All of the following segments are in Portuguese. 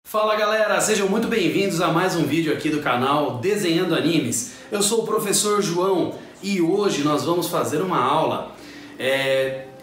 Fala galera, sejam muito bem-vindos a mais um vídeo aqui do canal Desenhando Animes. Eu sou o professor João e hoje nós vamos fazer uma aula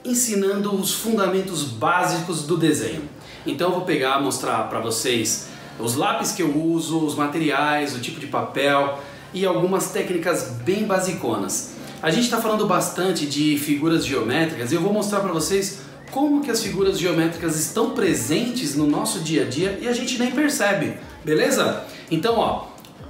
ensinando os fundamentos básicos do desenho. Então eu vou mostrar para vocês os lápis que eu uso, os materiais, o tipo de papel e algumas técnicas bem basiconas. A gente está falando bastante de figuras geométricas e eu vou mostrar para vocês como que as figuras geométricas estão presentes no nosso dia a dia e a gente nem percebe, beleza? Então, ó,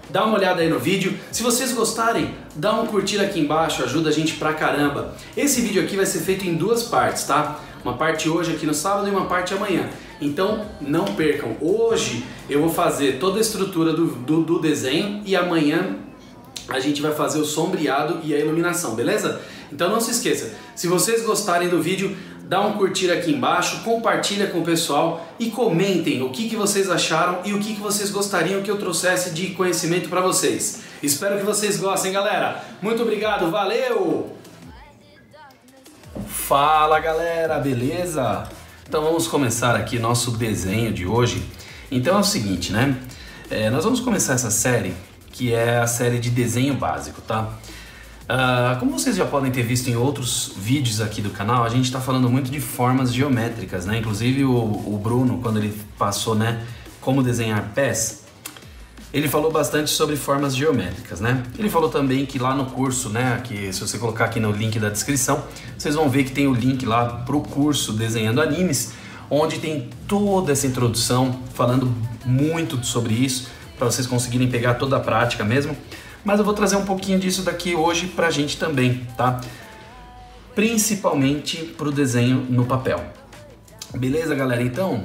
dá uma olhada aí no vídeo. Se vocês gostarem, dá um curtir aqui embaixo, ajuda a gente pra caramba. Esse vídeo aqui vai ser feito em duas partes, tá? Uma parte hoje aqui no sábado e uma parte amanhã. Então, não percam. Hoje eu vou fazer toda a estrutura do desenho e amanhã a gente vai fazer o sombreado e a iluminação, beleza? Então não se esqueça, se vocês gostarem do vídeo, dá um curtir aqui embaixo, compartilha com o pessoal e comentem o que vocês acharam e o que vocês gostariam que eu trouxesse de conhecimento para vocês. Espero que vocês gostem, galera. Muito obrigado, valeu! Fala, galera, beleza? Então vamos começar aqui nosso desenho de hoje. Então é o seguinte, né? Nós vamos começar essa série, que é a série de desenho básico, tá? Como vocês já podem ter visto em outros vídeos aqui do canal, a gente está falando muito de formas geométricas, né? Inclusive o Bruno, quando ele passou, né, como desenhar pés, ele falou bastante sobre formas geométricas, né? Ele falou também que lá no curso, né, que se você colocar aqui no link da descrição, vocês vão ver que tem o link lá pro curso Desenhando Animes, onde tem toda essa introdução, falando muito sobre isso, para vocês conseguirem pegar toda a prática mesmo. Mas eu vou trazer um pouquinho disso daqui hoje pra gente também, tá? Principalmente pro desenho no papel. Beleza, galera? Então,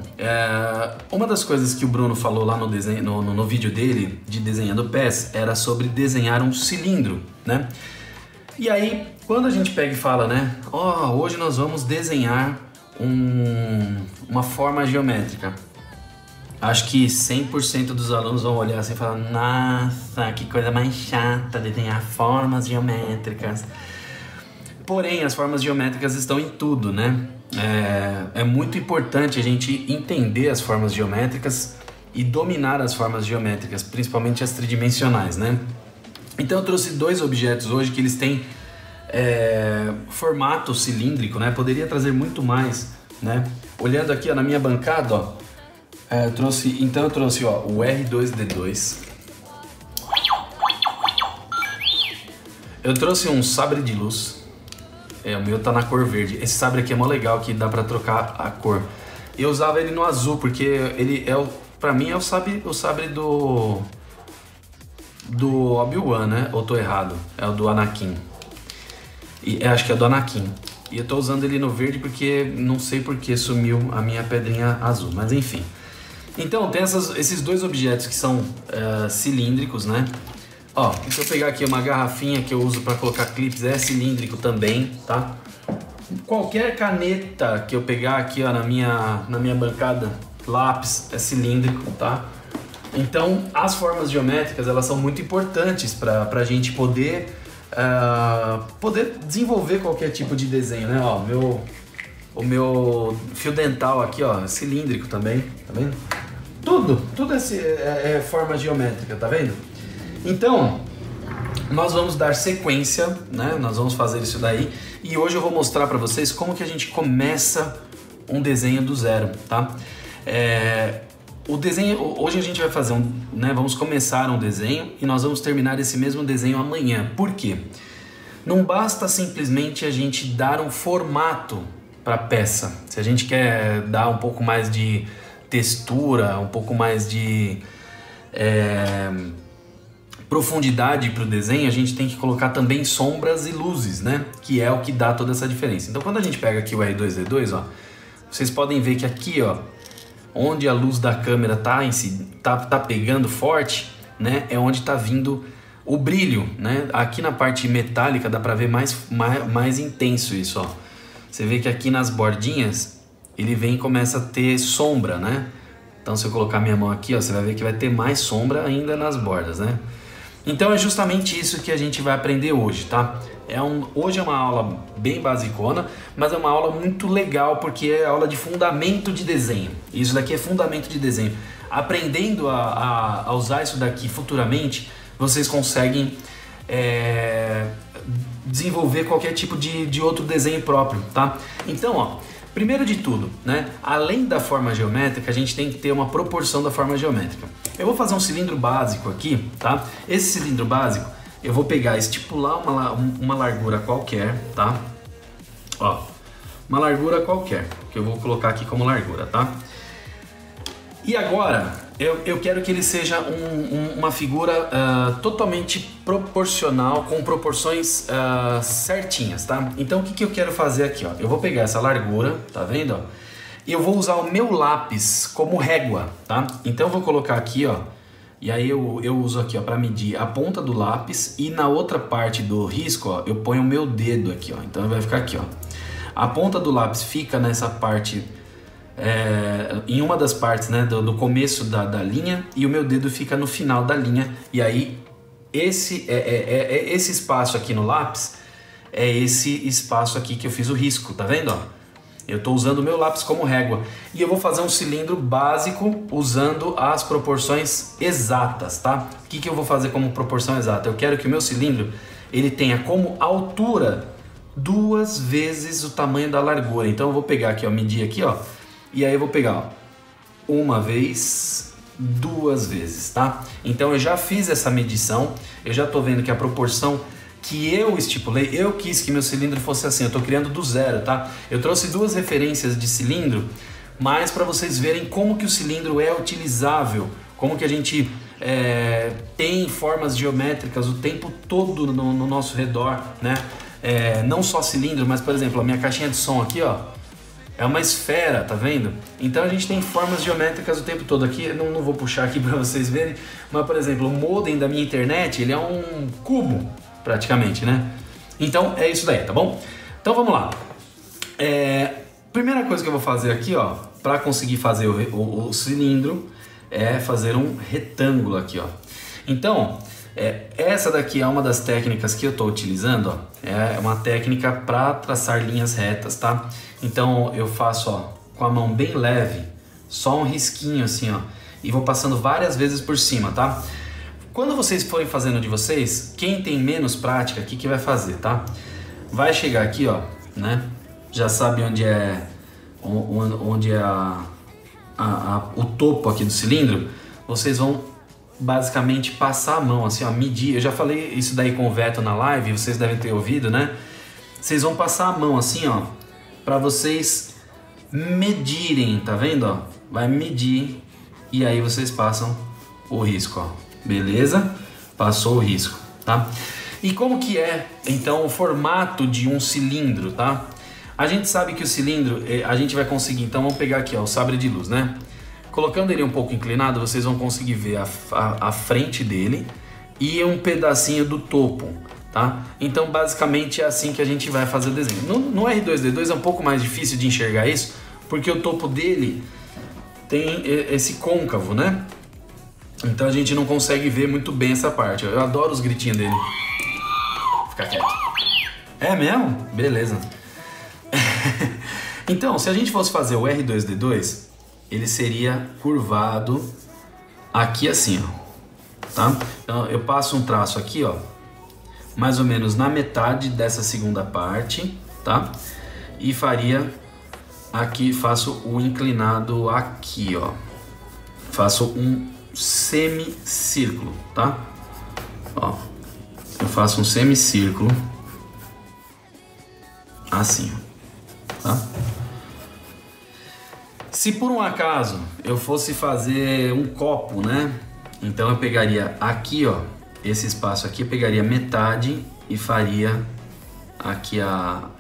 uma das coisas que o Bruno falou lá no desenho, no vídeo dele de desenhando pés era sobre desenhar um cilindro, né? E aí, quando a gente pega e fala, né? Hoje nós vamos desenhar uma forma geométrica. Acho que 100% dos alunos vão olhar assim e falar: nossa, que coisa mais chata, desenhar formas geométricas. Porém, as formas geométricas estão em tudo, né? É muito importante a gente entender as formas geométricas e dominar as formas geométricas, principalmente as tridimensionais, né? Então eu trouxe dois objetos hoje que eles têm formato cilíndrico, né? Poderia trazer muito mais, né? Olhando aqui, ó, na minha bancada, ó, eu trouxe ó, o R2-D2. Eu trouxe um sabre de luz. O meu tá na cor verde. Esse sabre aqui é mó legal, que dá pra trocar a cor. Eu usava ele no azul, porque ele pra mim é o sabre do Obi-Wan, né? Ou tô errado? É o do Anakin. Acho que é do Anakin. E eu tô usando ele no verde porque não sei porque sumiu a minha pedrinha azul, mas enfim. Então tem esses dois objetos que são cilíndricos, né? Ó, se eu pegar aqui uma garrafinha que eu uso para colocar clipes, é cilíndrico também, tá? Qualquer caneta que eu pegar aqui, ó, na minha bancada, lápis, é cilíndrico, tá? Então as formas geométricas, elas são muito importantes para a gente poder desenvolver qualquer tipo de desenho, né? Ó, o meu fio dental aqui, ó, é cilíndrico também, tá vendo? Tudo é forma geométrica, tá vendo? Então, nós vamos dar sequência, né? Nós vamos fazer isso daí. E hoje eu vou mostrar pra vocês como que a gente começa um desenho do zero, tá? O desenho, hoje a gente vai fazer né? Vamos começar um desenho e nós vamos terminar esse mesmo desenho amanhã. Por quê? Não basta simplesmente a gente dar um formato para a peça. Se a gente quer dar um pouco mais de textura, um pouco mais de profundidade para o desenho, a gente tem que colocar também sombras e luzes, né? Que é o que dá toda essa diferença. Então quando a gente pega aqui o R2-D2, ó, vocês podem ver que aqui, ó, onde a luz da câmera tá pegando forte, né? É onde tá vindo o brilho, né? Aqui na parte metálica dá para ver mais intenso isso, ó. Você vê que aqui nas bordinhas ele vem e começa a ter sombra, né? Então se eu colocar minha mão aqui, ó, você vai ver que vai ter mais sombra ainda nas bordas, né? Então é justamente isso que a gente vai aprender hoje, tá? Hoje é uma aula bem basicona, mas é uma aula muito legal porque é aula de fundamento de desenho. Isso daqui é fundamento de desenho. aprendendo a usar isso daqui futuramente, vocês conseguem desenvolver qualquer tipo de outro desenho próprio, tá? Então, ó, primeiro de tudo, né, além da forma geométrica, a gente tem que ter uma proporção da forma geométrica. Eu vou fazer um cilindro básico aqui, tá? Esse cilindro básico, eu vou pegar, estipular uma largura qualquer, tá? Ó, uma largura qualquer, que eu vou colocar aqui como largura, tá? E agora, eu quero que ele seja uma figura totalmente proporcional, com proporções certinhas, tá? Então, o que eu quero fazer aqui, ó? Eu vou pegar essa largura, tá vendo, ó? E eu vou usar o meu lápis como régua, tá? Então, eu vou colocar aqui, ó. E aí, eu uso aqui, ó, para medir a ponta do lápis. E na outra parte do risco, ó, eu ponho o meu dedo aqui, ó. Então, vai ficar aqui, ó. A ponta do lápis fica nessa parte... em uma das partes, né, do começo da linha, e o meu dedo fica no final da linha. E aí esse espaço aqui no lápis é esse espaço aqui que eu fiz o risco, tá vendo? Ó? Eu estou usando o meu lápis como régua e eu vou fazer um cilindro básico usando as proporções exatas, tá? O que eu vou fazer como proporção exata? Eu quero que o meu cilindro ele tenha como altura 2 vezes o tamanho da largura. Então eu vou pegar aqui, ó, medir aqui, ó. E aí eu vou pegar, ó, 1 vez, 2 vezes, tá? Então eu já fiz essa medição, eu já tô vendo que a proporção que eu estipulei, eu quis que meu cilindro fosse assim, eu tô criando do zero, tá? Eu trouxe 2 referências de cilindro, mas para vocês verem como que o cilindro é utilizável, como que a gente tem formas geométricas o tempo todo no nosso redor, né? Não só cilindro, mas por exemplo, a minha caixinha de som aqui, ó, é uma esfera, tá vendo? Então a gente tem formas geométricas o tempo todo aqui, não vou puxar aqui para vocês verem, mas por exemplo, o modem da minha internet, ele é um cubo, praticamente, né? Então é isso daí, tá bom? Então vamos lá. Primeira coisa que eu vou fazer aqui, ó, para conseguir fazer o cilindro, é fazer um retângulo aqui, ó. Então, essa daqui é uma das técnicas que eu estou utilizando, ó. É uma técnica para traçar linhas retas, tá? Então eu faço, ó, com a mão bem leve, só um risquinho assim, ó, e vou passando várias vezes por cima, tá? Quando vocês forem fazendo de vocês, quem tem menos prática, o que vai fazer, tá? Vai chegar aqui, ó, né? Já sabe onde é o topo aqui do cilindro. Vocês vão basicamente passar a mão assim, ó, medir. Eu já falei isso daí com o Veto na live, vocês devem ter ouvido, né? Vocês vão passar a mão assim, ó, para vocês medirem, tá vendo, ó? Vai medir e aí vocês passam o risco, ó. Beleza? Passou o risco, tá? E como que é, então, o formato de um cilindro, tá? A gente sabe que o cilindro, a gente vai conseguir, então vamos pegar aqui, ó, o sabre de luz, né? Colocando ele um pouco inclinado, vocês vão conseguir ver a frente dele e um pedacinho do topo, tá? Então, basicamente, é assim que a gente vai fazer o desenho. No R2-D2 é um pouco mais difícil de enxergar isso, porque o topo dele tem esse côncavo, né? Então a gente não consegue ver muito bem essa parte. Eu adoro os gritinhos dele. Fica quieto. É mesmo? Beleza. Então, se a gente fosse fazer o R2-D2, ele seria curvado aqui assim, ó. Tá? Então eu passo um traço aqui, ó, mais ou menos na metade dessa segunda parte, tá? E faria aqui, faço o inclinado aqui, ó. Faço um semicírculo, tá? Ó, eu faço um semicírculo assim, tá? Se por um acaso eu fosse fazer um copo, né? Então eu pegaria aqui, ó, esse espaço aqui, eu pegaria metade e faria aqui a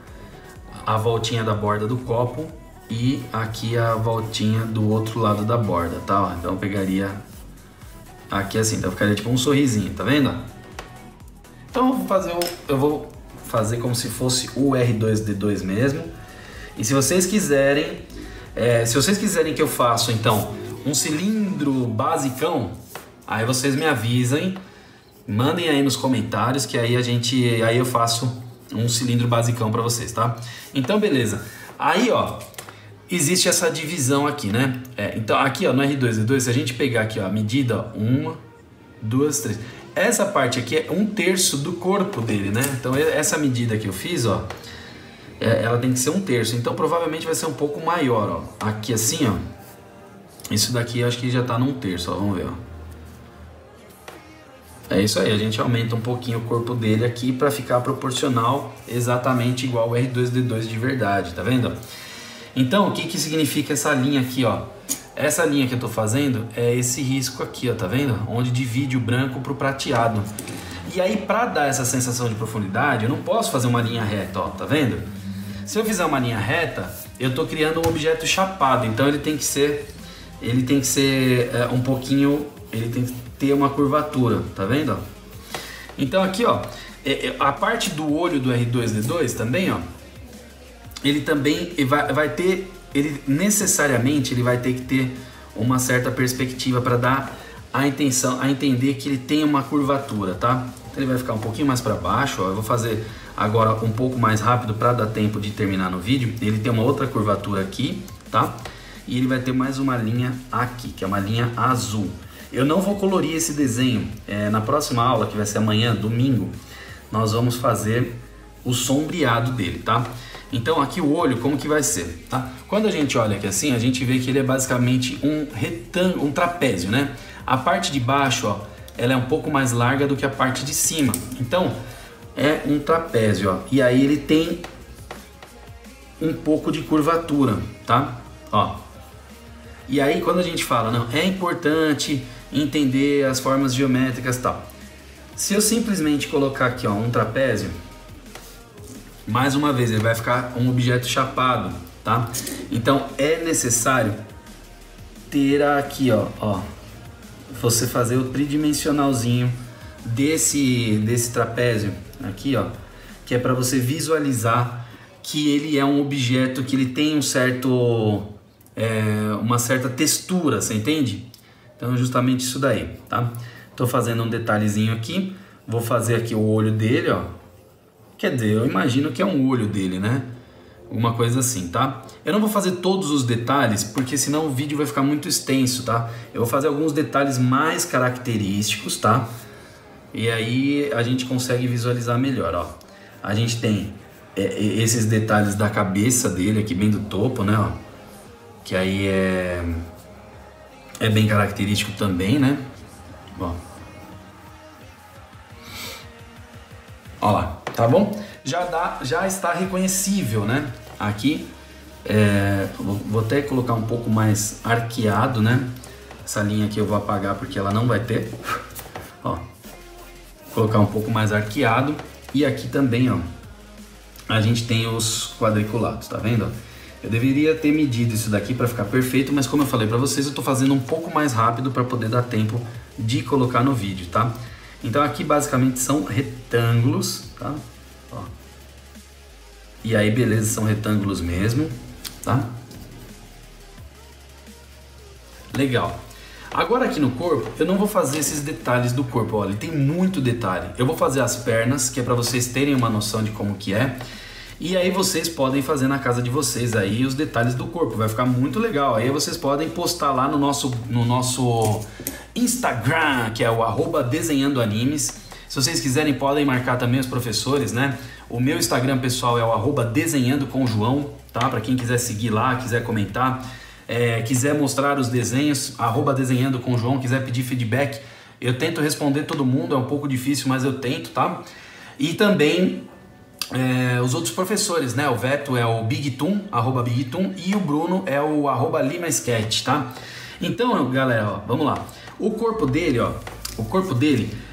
voltinha da borda do copo e aqui a voltinha do outro lado da borda, tá? Então eu pegaria aqui assim, então ficaria tipo um sorrisinho, tá vendo? Então eu vou fazer como se fosse o R2-D2 mesmo. E se vocês quiserem que eu faça então um cilindro basicão, aí vocês me avisem, mandem aí nos comentários que aí eu faço um cilindro basicão para vocês, tá? Então beleza. Aí, ó, existe essa divisão aqui, né? Então aqui ó, no R2D2, se a gente pegar aqui ó, a medida, ó, 1, 2, 3. Essa parte aqui é 1/3 do corpo dele, né? Então essa medida que eu fiz, ó, ela tem que ser 1/3. Então provavelmente vai ser um pouco maior, ó. Aqui assim, ó. Isso daqui eu acho que já tá no 1/3, ó. Vamos ver, ó. É isso aí, a gente aumenta um pouquinho o corpo dele aqui para ficar proporcional, exatamente igual o R2D2 de verdade, tá vendo? Então, o que que significa essa linha aqui, ó? Essa linha que eu tô fazendo é esse risco aqui, ó, tá vendo? Onde divide o branco pro prateado. E aí, para dar essa sensação de profundidade, eu não posso fazer uma linha reta, ó, tá vendo? Se eu fizer uma linha reta, eu tô criando um objeto chapado, então ele tem que ser um pouquinho, ele tem que ter uma curvatura, tá vendo? Então aqui, ó, a parte do olho do R2D2 também, ó, ele também vai ter, ele necessariamente ele vai ter que ter uma certa perspectiva para dar a intenção, a entender que ele tem uma curvatura, tá? Então ele vai ficar um pouquinho mais para baixo, ó, eu vou fazer agora um pouco mais rápido para dar tempo de terminar no vídeo. Ele tem uma outra curvatura aqui, tá? E ele vai ter mais uma linha aqui, que é uma linha azul. Eu não vou colorir esse desenho. Na próxima aula, que vai ser amanhã, domingo, nós vamos fazer o sombreado dele, tá? Então aqui o olho, como que vai ser, tá? Quando a gente olha aqui assim, a gente vê que ele é basicamente um retângulo, um trapézio, né? A parte de baixo, ó, ela é um pouco mais larga do que a parte de cima. Então é um trapézio, ó. E aí ele tem um pouco de curvatura, tá? Ó. E aí quando a gente fala, não, é importante entender as formas geométricas e tal. Se eu simplesmente colocar aqui, ó, um trapézio, mais uma vez ele vai ficar um objeto chapado, tá? Então é necessário ter aqui, ó, você fazer o tridimensionalzinho desse trapézio aqui, ó, que é para você visualizar que ele é um objeto que ele tem uma certa textura, você entende? Então é justamente isso daí, tá? Tô fazendo um detalhezinho aqui, vou fazer aqui o olho dele, ó. Quer dizer, eu imagino que é um olho dele, né? Alguma coisa assim, tá? Eu não vou fazer todos os detalhes, porque senão o vídeo vai ficar muito extenso, tá? Eu vou fazer alguns detalhes mais característicos, tá? E aí a gente consegue visualizar melhor, ó. A gente tem esses detalhes da cabeça dele aqui, bem do topo, né, ó. Que aí é bem característico também, né? Ó lá, tá bom? Já está reconhecível, né? Aqui, vou até colocar um pouco mais arqueado, né? Essa linha aqui eu vou apagar porque ela não vai ter. Ó, colocar um pouco mais arqueado. E aqui também, ó, a gente tem os quadriculados, tá vendo? Eu deveria ter medido isso daqui para ficar perfeito, mas como eu falei para vocês, eu tô fazendo um pouco mais rápido para poder dar tempo de colocar no vídeo, tá? Então aqui basicamente são retângulos, tá? Ó. E aí beleza, são retângulos mesmo, tá? Legal. Agora aqui no corpo, eu não vou fazer esses detalhes do corpo, olha, tem muito detalhe. Eu vou fazer as pernas, que é para vocês terem uma noção de como que é. E aí vocês podem fazer na casa de vocês aí os detalhes do corpo, vai ficar muito legal. Aí vocês podem postar lá no nosso Instagram, que é o @desenhandoanimes. Se vocês quiserem podem marcar também os professores, né? O meu Instagram pessoal é o @desenhandocomjoão, tá? Para quem quiser seguir lá, quiser comentar, quiser mostrar os desenhos, @desenhandocomjoão, quiser pedir feedback, eu tento responder todo mundo, é um pouco difícil, mas eu tento, tá? E também os outros professores, né? O Veto é o BigToon, @BigToon, e o Bruno é o @LimaSketch, tá? Então, galera, ó, vamos lá. O corpo dele, ó,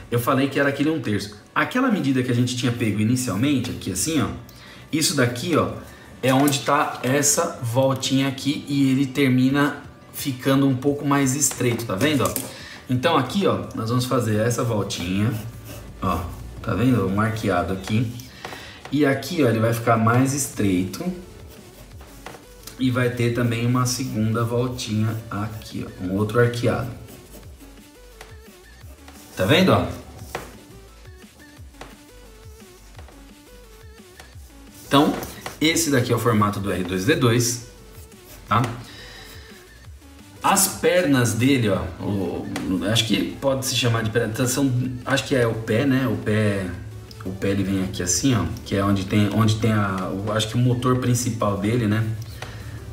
eu falei que era aquele 1/3. Aquela medida que a gente tinha pego inicialmente, aqui assim, ó, isso daqui, ó, é onde tá essa voltinha aqui e ele termina ficando um pouco mais estreito, tá vendo, ó? Então aqui, ó, nós vamos fazer essa voltinha, ó, tá vendo? Um arqueado aqui. E aqui, ó, ele vai ficar mais estreito e vai ter também uma segunda voltinha aqui, ó, um outro arqueado. Tá vendo, ó? Então, esse daqui é o formato do R2D2. tá? As pernas dele, ó, acho que pode se chamar de perna, acho que é o pé, né? O pé ele vem aqui assim, ó, que é onde tem acho que o motor principal dele, né?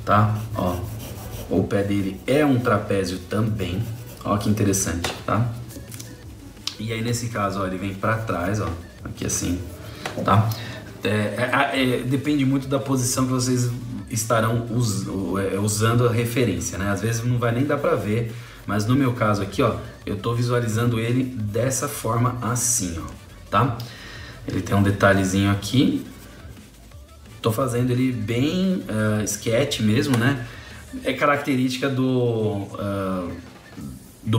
Tá? Ó, o pé dele é um trapézio também, ó que interessante, tá? E aí nesse caso, ó, ele vem para trás, ó, aqui assim, tá? Depende muito da posição que vocês estarão usando a referência, né? Às vezes não vai nem dar para ver, mas no meu caso aqui, ó, eu tô visualizando ele dessa forma assim, ó, tá? Ele tem um detalhezinho aqui, tô fazendo ele bem sketch mesmo, né? É característica do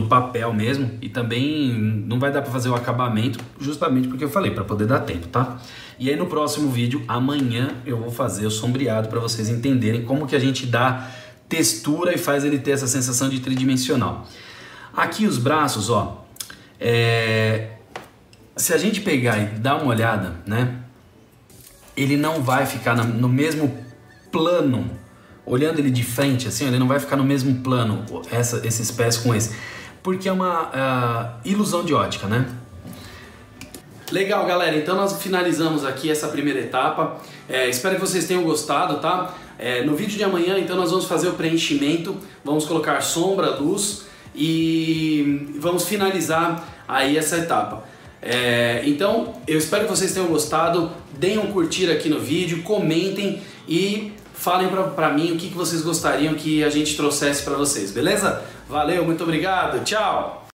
papel mesmo, e também não vai dar para fazer o acabamento justamente porque eu falei, para poder dar tempo, tá? E aí no próximo vídeo, amanhã, eu vou fazer o sombreado para vocês entenderem como que a gente dá textura e faz ele ter essa sensação de tridimensional. Aqui os braços, ó, se a gente pegar e dar uma olhada, né, ele não vai ficar no mesmo plano. Olhando ele de frente, assim, ele não vai ficar no mesmo plano, esses pés com esse. Porque é uma ilusão de ótica, né? Legal, galera. Então nós finalizamos aqui essa primeira etapa. Espero que vocês tenham gostado, tá? No vídeo de amanhã, então, nós vamos fazer o preenchimento. Vamos colocar sombra, luz e vamos finalizar aí essa etapa. Então, eu espero que vocês tenham gostado. Deem um curtir aqui no vídeo, comentem e falem pra mim o que vocês gostariam que a gente trouxesse pra vocês, beleza? Valeu, muito obrigado, tchau!